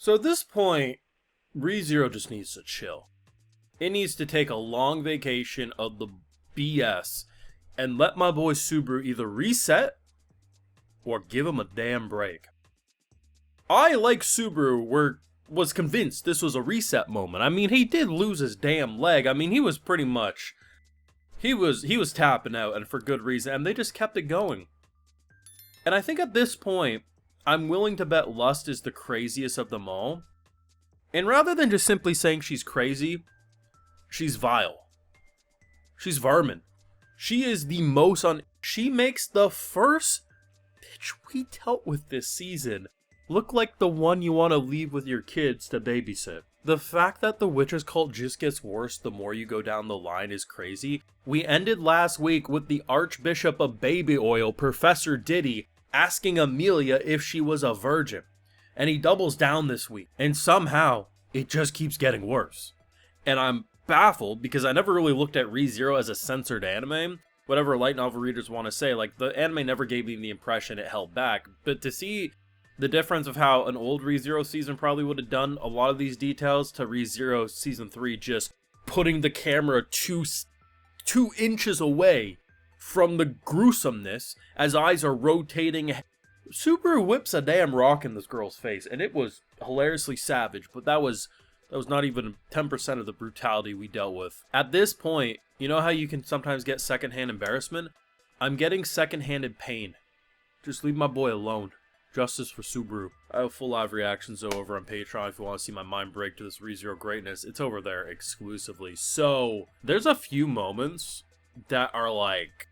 So at this point, ReZero just needs to chill. It needs to take a long vacation of the BS and let my boy Subaru either reset or give him a damn break. I, like Subaru, was convinced this was a reset moment. I mean, he did lose his damn leg. I mean, he was pretty much... He was tapping out, and for good reason, and they just kept it going. And I think at this point, I'm willing to bet Lust is the craziest of them all. And rather than just simply saying she's crazy, she's vile. She's vermin. She is the most She makes the first bitch we dealt with this season look like the one you want to leave with your kids to babysit. The fact that the Witch's cult just gets worse the more you go down the line is crazy. We ended last week with the Archbishop of Baby Oil, Professor Diddy, asking Amelia if she was a virgin. And he doubles down this week. And somehow, it just keeps getting worse. And I'm baffled because I never really looked at ReZero as a censored anime. Whatever light novel readers want to say, like, the anime never gave me the impression it held back. But to see the difference of how an old ReZero season probably would have done a lot of these details to ReZero Season 3 just putting the camera two inches away from the gruesomeness as eyes are rotating. Subaru whips a damn rock in this girl's face, and it was hilariously savage, but that was not even 10% of the brutality we dealt with. At this point, you know how you can sometimes get secondhand embarrassment? I'm getting secondhanded pain. Just leave my boy alone. Justice for Subaru. I have full live reactions though over on Patreon if you want to see my mind break to this ReZero greatness. It's over there exclusively. So, there's a few moments that are like,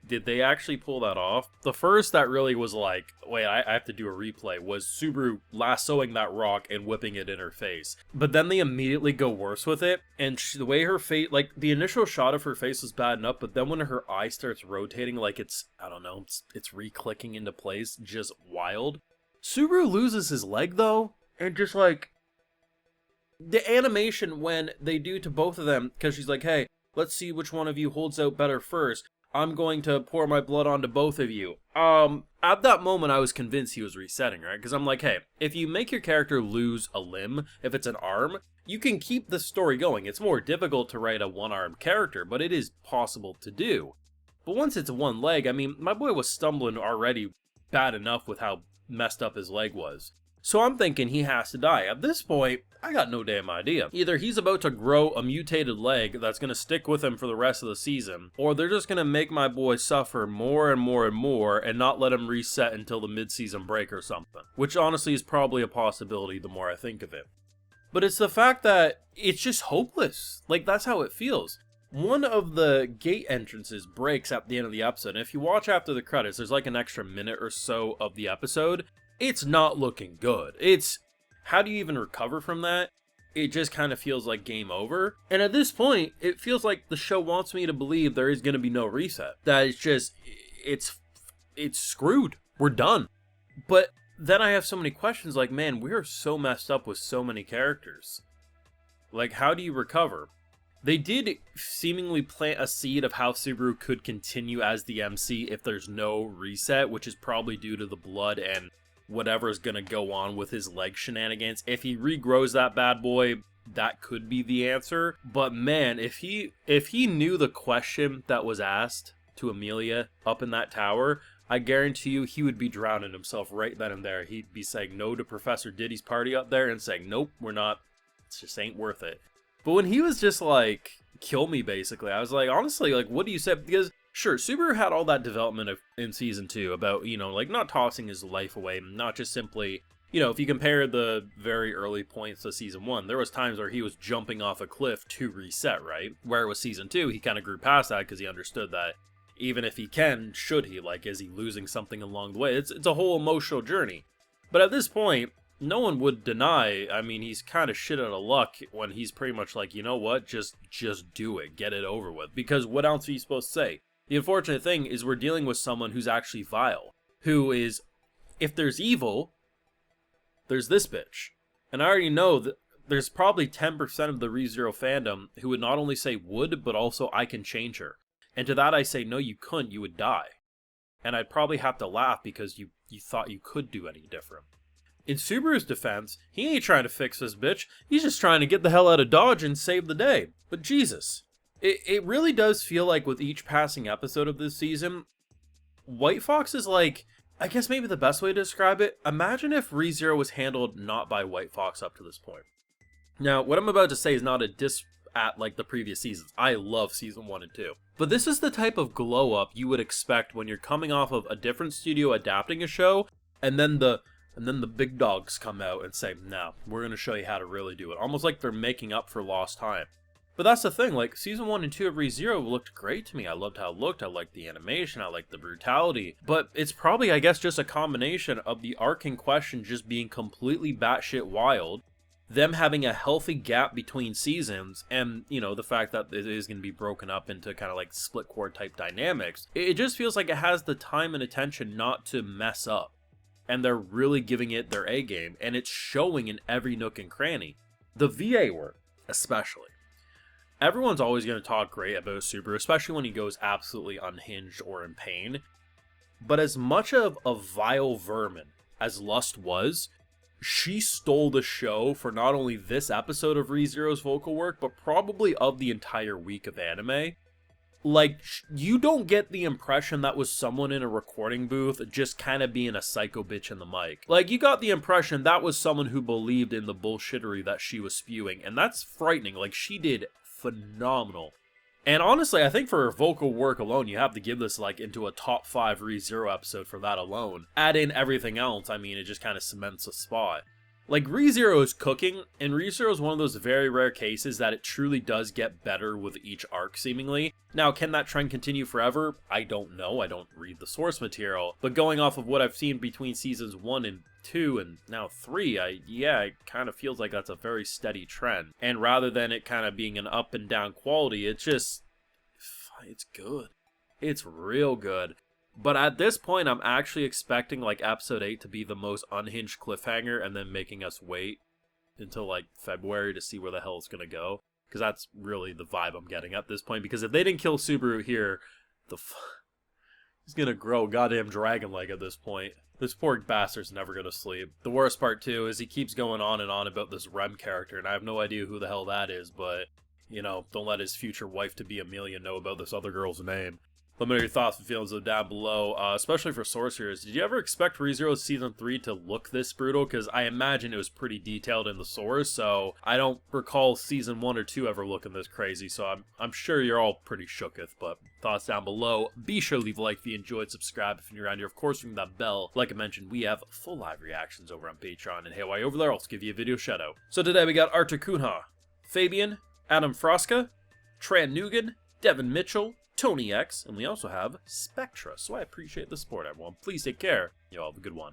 did they actually pull that off? The first that really was like, wait, I have to do a replay, was Subaru lassoing that rock and whipping it in her face. But then they immediately go worse with it, and the way her face, like, the initial shot of her face was bad enough, but then when her eye starts rotating like it's, I don't know, it's re-clicking into place, just wild. Subaru loses his leg, though, and just, like, the animation when they do to both of them, because she's like, hey, let's see which one of you holds out better first. I'm going to pour my blood onto both of you. At that moment, I was convinced he was resetting, right? Because I'm like, hey, if you make your character lose a limb, if it's an arm, you can keep the story going. It's more difficult to write a one-armed character, but it is possible to do. But once it's one leg, I mean, my boy was stumbling already bad enough with how messed up his leg was. So I'm thinking he has to die. At this point, I got no damn idea. Either he's about to grow a mutated leg that's going to stick with him for the rest of the season, or they're just going to make my boy suffer more and more and more and not let him reset until the mid-season break or something. Which honestly is probably a possibility the more I think of it. But it's the fact that it's just hopeless. Like, that's how it feels. One of the gate entrances breaks at the end of the episode, and if you watch after the credits, there's like an extra minute or so of the episode. It's not looking good. It's, how do you even recover from that? It just kind of feels like game over. And at this point, it feels like the show wants me to believe there is going to be no reset. That it's just, it's screwed. We're done. But then I have so many questions like, man, we are so messed up with so many characters. Like, how do you recover? They did seemingly plant a seed of how Subaru could continue as the MC if there's no reset, which is probably due to the blood and whatever's gonna go on with his leg shenanigans. If he regrows that bad boy, that could be the answer. But man, if he knew the question that was asked to Amelia up in that tower, I guarantee you he would be drowning himself right then and there. He'd be saying no to Professor Diddy's party up there and saying, nope, we're not, it just ain't worth it. But when he was just like, kill me basically, I was like, honestly, like, what do you say? Because sure, Subaru had all that development in Season 2 about, you know, like, not tossing his life away, not just simply, you know, if you compare the very early points to Season 1, there was times where he was jumping off a cliff to reset, right? Where with Season 2, he kind of grew past that because he understood that even if he can, should he? Like, is he losing something along the way? It's a whole emotional journey. But at this point, no one would deny, I mean, he's kind of shit out of luck when he's pretty much like, you know what, just do it, get it over with. Because what else are you supposed to say? The unfortunate thing is we're dealing with someone who's actually vile. Who is, if there's evil, there's this bitch. And I already know that there's probably 10% of the ReZero fandom who would not only say would, but also I can change her. And to that I say, no you couldn't, you would die. And I'd probably have to laugh because you thought you could do any different. In Subaru's defense, he ain't trying to fix this bitch. He's just trying to get the hell out of Dodge and save the day. But Jesus. It really does feel like with each passing episode of this season, White Fox is like, I guess maybe the best way to describe it, imagine if ReZero was handled not by White Fox up to this point. Now, what I'm about to say is not a diss at like the previous seasons. I love season 1 and 2. But this is the type of glow up you would expect when you're coming off of a different studio adapting a show, and then the big dogs come out and say, no, we're going to show you how to really do it. Almost like they're making up for lost time. But that's the thing, like, season 1 and 2 of ReZero looked great to me. I loved how it looked, I liked the animation, I liked the brutality. But it's probably, I guess, just a combination of the arc in question just being completely batshit wild, them having a healthy gap between seasons, and, you know, the fact that it is going to be broken up into kind of like split cord type dynamics. It just feels like it has the time and attention not to mess up. And they're really giving it their A game, and it's showing in every nook and cranny. The VA work, especially. Everyone's always going to talk great about Subaru, especially when he goes absolutely unhinged or in pain. But as much of a vile vermin as Lust was, she stole the show for not only this episode of ReZero's vocal work, but probably of the entire week of anime. Like, you don't get the impression that was someone in a recording booth just kind of being a psycho bitch in the mic. Like, you got the impression that was someone who believed in the bullshittery that she was spewing, and that's frightening. Like, she did phenomenal. And honestly, I think for her vocal work alone, you have to give this like into a top 5 ReZero episode for that alone. Add in everything else, I mean, it just kind of cements a spot. Like, ReZero is cooking, and ReZero is one of those very rare cases that it truly does get better with each arc, seemingly. Now, can that trend continue forever? I don't know, I don't read the source material, but going off of what I've seen between seasons 1 and 2 and now 3, it kind of feels like that's a very steady trend. And rather than it kind of being an up and down quality, it's good. It's real good. But at this point, I'm actually expecting like episode 8 to be the most unhinged cliffhanger, and then making us wait until like February to see where the hell it's gonna go. Because that's really the vibe I'm getting at this point. Because if they didn't kill Subaru here, he's gonna grow goddamn dragon leg at this point. This poor bastard's never gonna sleep. The worst part too is he keeps going on and on about this Rem character, and I have no idea who the hell that is, but, you know, don't let his future wife-to-be Amelia know about this other girl's name. Let me know your thoughts and feelings down below, especially for Sorcerers. Did you ever expect ReZero's Season 3 to look this brutal? Because I imagine it was pretty detailed in the source, so I don't recall Season 1 or 2 ever looking this crazy, so I'm sure you're all pretty shooketh, but thoughts down below. Be sure to leave a like if you enjoyed, subscribe if you're around here. Of course, ring that bell. Like I mentioned, we have full live reactions over on Patreon, and hey, while you're over there, I'll give you a video shout out. So today we got Arthur Kunha, Fabian, Adam Frosca, Tran Nugan, Devin Mitchell, Tony X, and we also have Spectra. So I appreciate the support, everyone. Please take care. You all have a good one.